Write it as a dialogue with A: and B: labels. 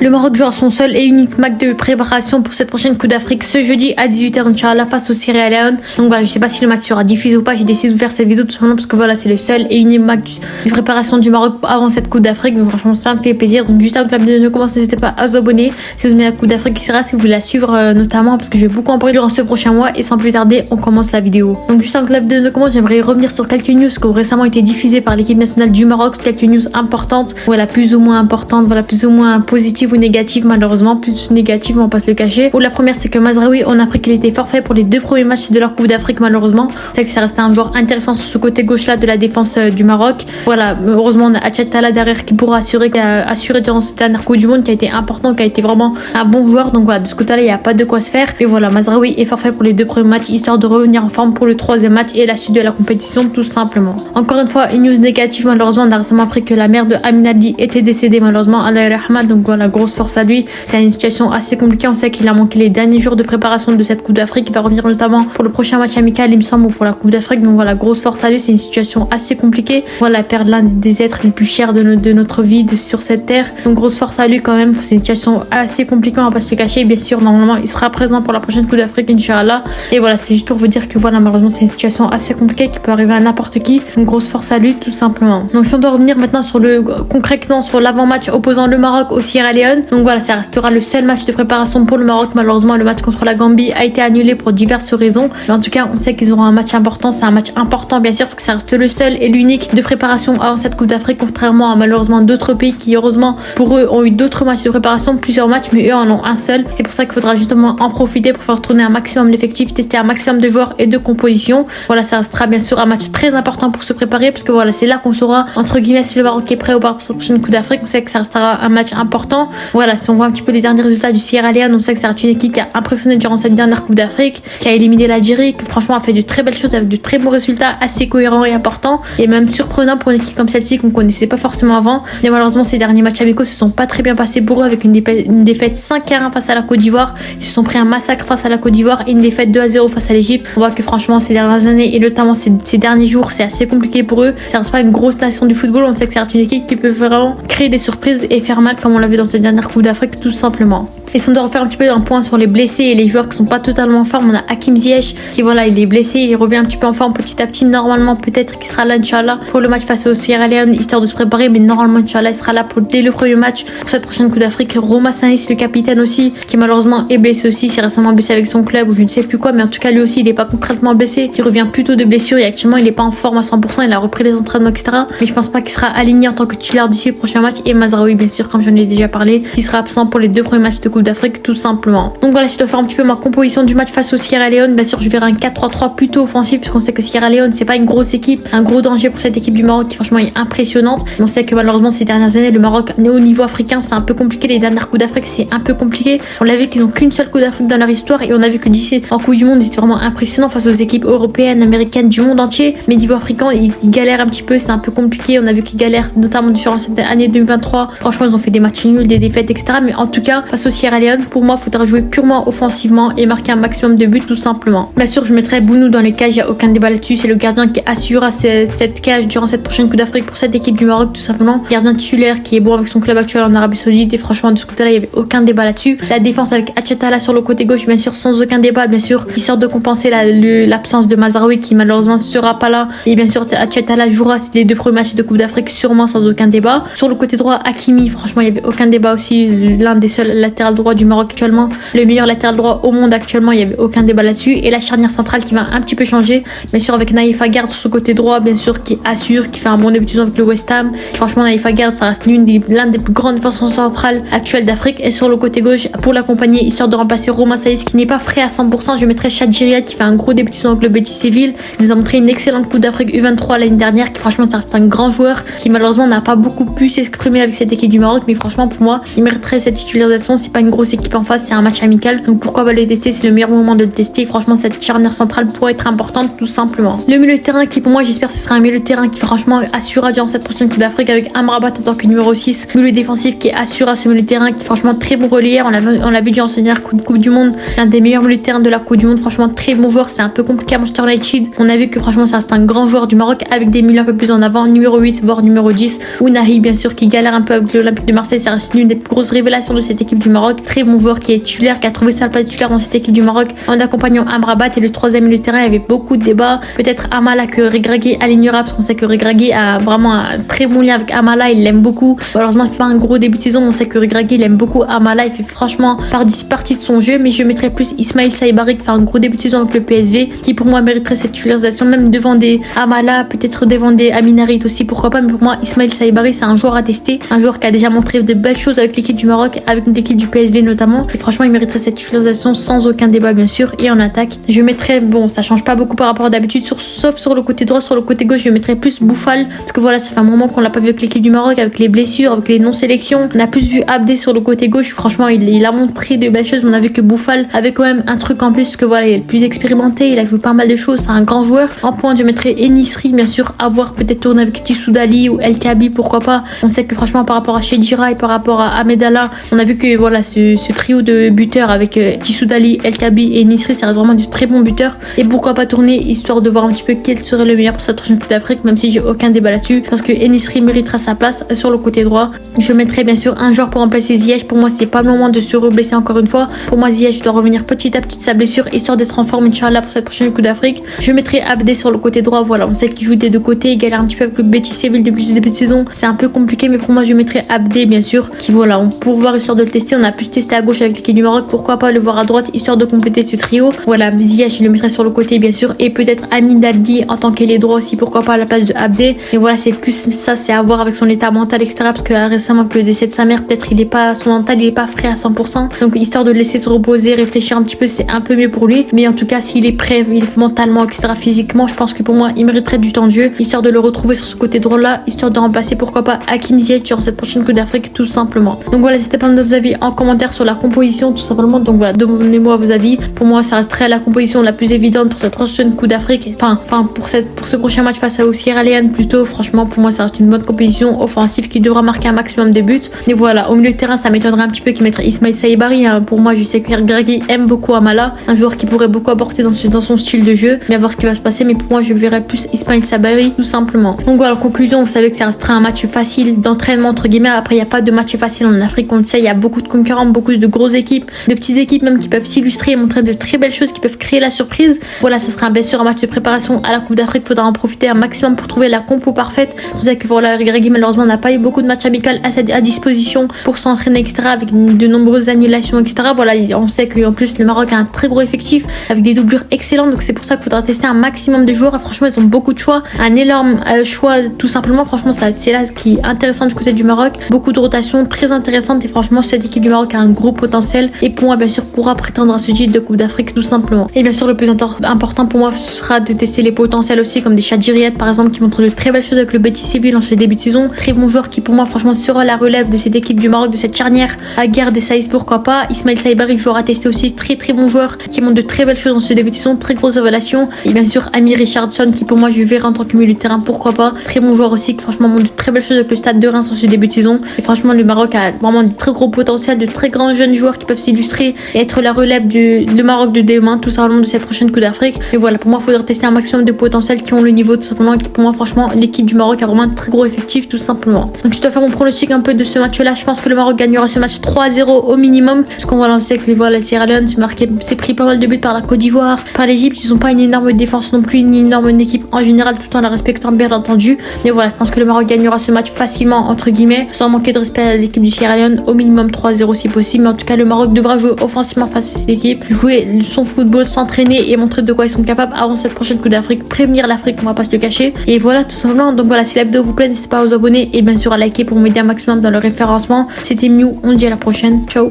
A: Le Maroc jouera son seul et unique match de préparation pour cette prochaine Coupe d'Afrique ce jeudi à 18h Inch'Allah face au Sierra Leone. Donc voilà, je sais pas si le match sera diffusé ou pas, j'ai décidé de faire cette vidéo tout simplement parce que voilà, c'est le seul et unique match de préparation du Maroc avant cette Coupe d'Afrique. Donc franchement, ça me fait plaisir. Donc juste avant que la vidéo ne commence, n'hésitez pas à vous abonner si vous aimez la Coupe d'Afrique, etc. Si vous voulez la suivre notamment parce que je vais beaucoup en parler durant ce prochain mois. Et sans plus tarder, on commence la vidéo. Donc juste avant que la vidéo ne commence, j'aimerais revenir sur quelques news qui ont récemment été diffusées par l'équipe nationale du Maroc, quelques news importantes, voilà, plus ou moins importantes, voilà, plus ou moins positives ou négatives, malheureusement plus négatives, on va pas se le cacher. Ou la première, c'est que Mazraoui, on a appris qu'il était forfait pour les 2 premiers matchs de leur Coupe d'Afrique, malheureusement. C'est que ça restait un joueur intéressant sur ce côté gauche là de la défense du Maroc. Voilà, heureusement on a Achetala derrière qui pourra assurer durant cette dernière Coupe du Monde, qui a été important, qui a été vraiment un bon joueur. Donc voilà, de ce côté là il n'y a pas de quoi se faire. Et voilà, Mazraoui est forfait pour les 2 premiers matchs, histoire de revenir en forme pour le 3e match et la suite de la compétition tout simplement. Encore une fois, une news négative, malheureusement on a récemment appris que la mère de Amin Ali était décédée, malheureusement, Allah yarhamah. Donc voilà, grosse force à lui. C'est une situation assez compliquée, on sait qu'il a manqué les derniers jours de préparation de cette Coupe d'Afrique, il va revenir notamment pour le prochain match amical il me semble, ou pour la Coupe d'Afrique. Donc voilà, grosse force à lui, c'est une situation assez compliquée. Voilà, perdre l'un des êtres les plus chers de notre vie sur cette terre. Donc grosse force à lui quand même, c'est une situation assez compliquée, on va pas se le cacher. Bien sûr, normalement il sera présent pour la prochaine Coupe d'Afrique Inch'Allah. Et voilà, c'est juste pour vous dire que voilà, malheureusement c'est une situation assez compliquée qui peut arriver à n'importe qui. Donc grosse force à lui tout simplement. Donc si on doit revenir maintenant sur concrètement sur l'avant-match opposant le Maroc au Sierra Leone, donc voilà, ça restera le seul match de préparation pour le Maroc. Malheureusement le match contre la Gambie a été annulé pour diverses raisons, mais en tout cas on sait qu'ils auront un match important. C'est un match important bien sûr parce que ça reste le seul et l'unique de préparation avant cette Coupe d'Afrique, contrairement à malheureusement d'autres pays qui heureusement pour eux ont eu d'autres matchs de préparation, plusieurs matchs, mais eux en ont un seul. C'est pour ça qu'il faudra justement en profiter pour faire tourner un maximum l'effectif, tester un maximum de joueurs et de compositions. Voilà, ça restera bien sûr un match très important pour se préparer parce que voilà, c'est là qu'on saura entre guillemets si le Maroc est prêt ou pas pour cette prochaine Coupe d'Afrique. On sait que ça restera un match important. Voilà, si on voit un petit peu les derniers résultats du Sierra Leone, on sait que ça reste une équipe qui a impressionné durant cette dernière Coupe d'Afrique, qui a éliminé l'Algérie, qui franchement a fait de très belles choses avec de très bons résultats assez cohérents et importants, et même surprenants pour une équipe comme celle-ci qu'on connaissait pas forcément avant. Mais malheureusement ces derniers matchs amicaux se sont pas très bien passés pour eux, avec une défaite 5-1 face à la Côte d'Ivoire. Ils se sont pris un massacre face à la Côte d'Ivoire et une défaite 2-0 face à l'Égypte. On voit que franchement ces dernières années et notamment ces derniers jours, c'est assez compliqué pour eux. Ça reste pas une grosse nation du football, on sait que ça reste une équipe qui peut vraiment créer des surprises et faire mal comme on l'a vu dans cette dernière Coupe d'Afrique tout simplement. Et si on doit refaire un petit peu un point sur les blessés et les joueurs qui sont pas totalement en forme, on a Hakim Ziyech qui voilà, il est blessé, il revient un petit peu en forme petit à petit. Normalement peut-être qu'il sera là Inch'Allah pour le match face au Sierra Leone, histoire de se préparer, mais normalement Inch'Allah il sera là dès le premier match pour cette prochaine Coupe d'Afrique. Roma Saïs, le capitaine aussi, qui malheureusement est blessé aussi, s'est récemment blessé avec son club ou je ne sais plus quoi, mais en tout cas lui aussi il est pas concrètement blessé, il revient plutôt de blessure et actuellement il est pas en forme à 100%, il a repris les entraînements etc, mais je pense pas qu'il sera aligné en tant que titulaire d'ici le prochain match. Et Mazraoui bien sûr, comme j'en ai déjà parlé, il sera absent pour les 2 premiers matchs de Coupe d'Afrique tout simplement. Donc voilà, si je dois faire un petit peu ma composition du match face au Sierra Leone, bien sûr je verrai un 4-3-3 plutôt offensif, puisqu'on sait que Sierra Leone c'est pas une grosse équipe, un gros danger pour cette équipe du Maroc qui franchement est impressionnante. On sait que malheureusement ces dernières années le Maroc au niveau africain c'est un peu compliqué, les dernières Coupe d'Afrique c'est un peu compliqué. On l'a vu qu'ils ont qu'une seule Coupe d'Afrique dans leur histoire et on a vu que d'ici en Coupe du Monde ils étaient vraiment impressionnants face aux équipes européennes, américaines, du monde entier, mais niveau africain ils galèrent un petit peu, c'est un peu compliqué. On a vu qu'ils galèrent notamment durant cette année 2023, franchement ils ont fait des matchs nuls, des défaites etc, mais en tout cas face au Sierra Leone pour moi il faudra jouer purement offensivement et marquer un maximum de buts tout simplement. Bien sûr je mettrai Bounou dans les cages, il n'y a aucun débat là-dessus, c'est le gardien qui assurera cette cage durant cette prochaine Coupe d'Afrique pour cette équipe du Maroc tout simplement. Gardien titulaire qui est bon avec son club actuel en Arabie Saoudite, et franchement de ce côté là il n'y avait aucun débat là-dessus. La défense avec Achetala sur le côté gauche bien sûr sans aucun débat, bien sûr histoire de compenser l'absence de Mazraoui qui malheureusement ne sera pas là, et bien sûr Achetala jouera les 2 premiers matchs de Coupe d'Afrique sûrement sans aucun débat. Sur le côté droit Hakimi, franchement il n'y avait aucun débat aussi, l'un des seuls latérales droits du Maroc actuellement, le meilleur latéral droit au monde actuellement, il n'y avait aucun débat là-dessus. Et la charnière centrale qui va un petit peu changer, bien sûr avec Naïf Aguerd sur ce côté droit, bien sûr qui assure, qui fait un bon début de saison avec le West Ham. Franchement Naïf Aguerd ça reste l'un des grandes défenseurs centrales actuelles d'Afrique. Et sur le côté gauche pour l'accompagner, histoire de remplacer Roma Saïs qui n'est pas frais à 100%, je mettrai Chadjiriat qui fait un gros début de saison avec le Betis Séville, qui nous a montré une excellente Coupe d'Afrique U23 l'année dernière, qui franchement ça reste un grand joueur qui malheureusement n'a pas beaucoup pu s'exprimer avec cette équipe du Maroc, mais franchement pour moi il mériterait cette titularisation. C'est pas une grosse équipe en face, c'est un match amical. Donc pourquoi pas le tester, c'est le meilleur moment de le tester. Franchement, cette charnière centrale pourrait être importante tout simplement. Le milieu de terrain qui pour moi j'espère ce sera un milieu de terrain qui franchement assurera durant cette prochaine Coupe d'Afrique avec Amrabat en tant que numéro 6. Milieu défensif qui assurera ce milieu de terrain qui franchement très bon relayeur. On l'a vu durant cette dernière Coupe du Monde, l'un des meilleurs milieux de terrain de la Coupe du Monde. Franchement très bon joueur, c'est un peu compliqué à Manchester United. On a vu que franchement ça reste un grand joueur du Maroc avec des milieux un peu plus en avant. Numéro 8 voire numéro 10. Ounahi bien sûr qui galère un peu avec l'Olympique de Marseille, ça reste l'une des plus grosses révélations de cette équipe du Maroc. Très bon joueur qui est titulaire, qui a trouvé sa place titulaire dans cette équipe du Maroc en accompagnant Amrabat. Et le troisième milieu de terrain, il y avait beaucoup de débats. Peut-être Amala que Regragui alignera parce qu'on sait que Regragui a vraiment un très bon lien avec Amala, il l'aime beaucoup. Malheureusement il fait pas un gros début de saison, on sait que Regragui il aime beaucoup Amala, il fait franchement partie de son jeu, mais je mettrais plus Ismail Saibari qui fait un gros début de saison avec le PSV, qui pour moi mériterait cette titularisation même devant des Amala, peut-être devant des Aminarit aussi, pourquoi pas, mais pour moi Ismail Saibari c'est un joueur à tester, un joueur qui a déjà montré de belles choses avec l'équipe du Maroc, avec l'équipe du PSV notamment, et franchement il mériterait cette titularisation sans aucun débat bien sûr. Et en attaque je mettrais, bon ça change pas beaucoup par rapport à d'habitude, sauf sur le côté droit, sur le côté gauche je mettrais plus Boufal, parce que voilà ça fait un moment qu'on l'a pas vu avec l'équipe du Maroc, avec les blessures, avec les non-sélections. On a plus vu Abdé sur le côté gauche, franchement il a montré de belles choses, mais on a vu que Boufal avait quand même un truc en plus, parce que voilà il est le plus expérimenté, il a joué pas mal de choses, c'est un grand joueur. En point je mettrais Enisri bien sûr, à voir, peut-être tourner avec Tissoudali ou El Kabi, pourquoi pas. On sait que franchement par rapport à Chedira et par rapport à Ahmedallah, on a vu que voilà ce trio de buteurs avec Tissoudali, El Kabi et Enisri, ça reste vraiment de très bons buteurs. Et pourquoi pas tourner histoire de voir un petit peu quel serait le meilleur pour cette prochaine Coupe d'Afrique, même si j'ai aucun débat là-dessus, parce que Enisri méritera sa place sur le côté droit. Je mettrai bien sûr un joueur pour remplacer Ziyech. Pour moi c'est pas le moment de se reblesser encore une fois. Pour moi Ziyech doit revenir petit à petit de sa blessure histoire d'être en forme Inch'Allah pour cette prochaine Coupe d'Afrique. Je mettrai Abdé sur le côté droit, voilà on sait qu'il joue des deux côtés, il galère un petit peu avec le Betis Séville depuis ce début de saison, c'est un peu compliqué, mais pour moi je mettrai Abdé bien sûr, qui voilà on pour voir histoire de le tester. On a pu se tester à gauche avec l'équipe du Maroc, pourquoi pas le voir à droite histoire de compléter ce trio. Voilà Ziyech je le mettrai sur le côté bien sûr, et peut-être Amin Daldi en tant qu'ailier droit aussi, pourquoi pas à la place de Abdé. Et voilà c'est plus ça, c'est à voir avec son état mental etc, parce que récemment avec le décès de sa mère, peut-être il est pas, son mental il est pas frais à 100%, donc histoire de le laisser se reposer, réfléchir un petit peu, c'est un peu mieux pour lui. Mais en tout cas s'il est prêt mentalement etc, physiquement, je pense que pour moi il mériterait du temps de jeu, histoire de le retrouver sur ce côté droit là, histoire de remplacer pourquoi pas Hakim Ziyech durant cette prochaine Coupe d'Afrique tout simplement. Donc voilà, n'hésitez pas à me donner vos avis en commentaire sur la composition tout simplement. Donc voilà, donnez-moi vos avis. Pour moi ça resterait la composition la plus évidente pour cette prochaine Coupe d'Afrique, enfin pour ce prochain match face au Sierra Leone plutôt. Franchement pour moi ça reste une bonne composition offensive qui devra marquer un maximum de buts. Et voilà, au milieu de terrain ça m'étonnerait un petit peu qu'il mettrait Ismail Saibari, hein. Pour moi je sais que Regragui aime beaucoup Amala, un joueur qui pourrait beaucoup apporter dans son style de jeu, mais à voir ce qui va se passer. Mais pour moi je verrais plus Ismail Saibari tout simplement. Donc voilà, en conclusion, vous savez que ça restera un match facile d'entraînement entre guillemets. Après il n'y a pas de match facile en Afrique, on le sait, il y a beaucoup de concurrents, beaucoup de grosses équipes, de petites équipes même qui peuvent s'illustrer et montrer de très belles choses, qui peuvent créer la surprise. Voilà, ça sera bien sûr un match de préparation à la Coupe d'Afrique, faudra en profiter un maximum pour trouver la compo parfaite. Vous savez que voilà, Regragui malheureusement n'a pas eu beaucoup de matchs amicaux à disposition pour s'entraîner etc, avec de nombreuses annulations etc. Voilà, on sait qu'en plus le Maroc a un très gros effectif avec des doublures excellentes, donc c'est pour ça qu'il faudra tester un maximum de joueurs. Franchement ils ont beaucoup de choix, un énorme choix tout simplement. Franchement c'est là ce qui est intéressant du côté du Maroc, beaucoup de rotations très intéressantes, et franchement cette équipe du Maroc a un gros potentiel, et pour moi bien sûr pourra prétendre à ce titre de Coupe d'Afrique tout simplement. Et bien sûr le plus important pour moi ce sera de tester les potentiels aussi, comme des Chadjiriat par exemple qui montrent de très belles choses avec le Betis Séville en ce début de saison. Très bon joueur qui pour moi franchement sera la relève de cette équipe du Maroc, de cette charnière à Guerre des Saïs, pourquoi pas. Ismail Saibari joueur à tester aussi, très bon joueur qui montre de très belles choses dans ce début de saison, très grosse révélation. Et bien sûr Ami Richardson qui pour moi je verrai en tant que milieu de terrain, pourquoi pas. Très bon joueur aussi qui franchement montre de très belles choses avec le Stade de Reims en ce début de saison. Et franchement le Maroc a vraiment de très gros potentiel, de très grands jeunes joueurs qui peuvent s'illustrer et être la relève du Maroc de demain tout simplement, de cette prochaine Coupe d'Afrique. Et voilà, pour moi il faudrait tester un maximum de potentiels qui ont le niveau tout simplement. Et pour moi franchement l'équipe du Maroc a vraiment un très gros effectif tout simplement. Donc je dois faire mon pronostic un peu de ce match là. Je pense que le Maroc gagnera ce match 3-0 au minimum, parce qu'on va lancer que voilà, Sierra Leone s'est pris pas mal de buts par la Côte d'Ivoire, par l'Egypte. Ils ont pas une énorme défense non plus, une énorme équipe en général, tout en la respectant bien entendu. Mais voilà, je pense que le Maroc gagnera ce match facilement entre guillemets, sans manquer de respect à l'équipe du Sierra Leone, au minimum 3-0 si possible. Mais en tout cas le Maroc devra jouer offensivement face à cette équipe, jouer son football, s'entraîner et montrer de quoi ils sont capables avant cette prochaine Coupe d'Afrique, prévenir l'Afrique, on va pas se le cacher. Et voilà tout simplement. Donc voilà, si la vidéo vous plaît, n'hésitez pas à vous abonner et bien sûr à liker pour m'aider un maximum dans le référencement. C'était Miu, on dit à la prochaine, ciao.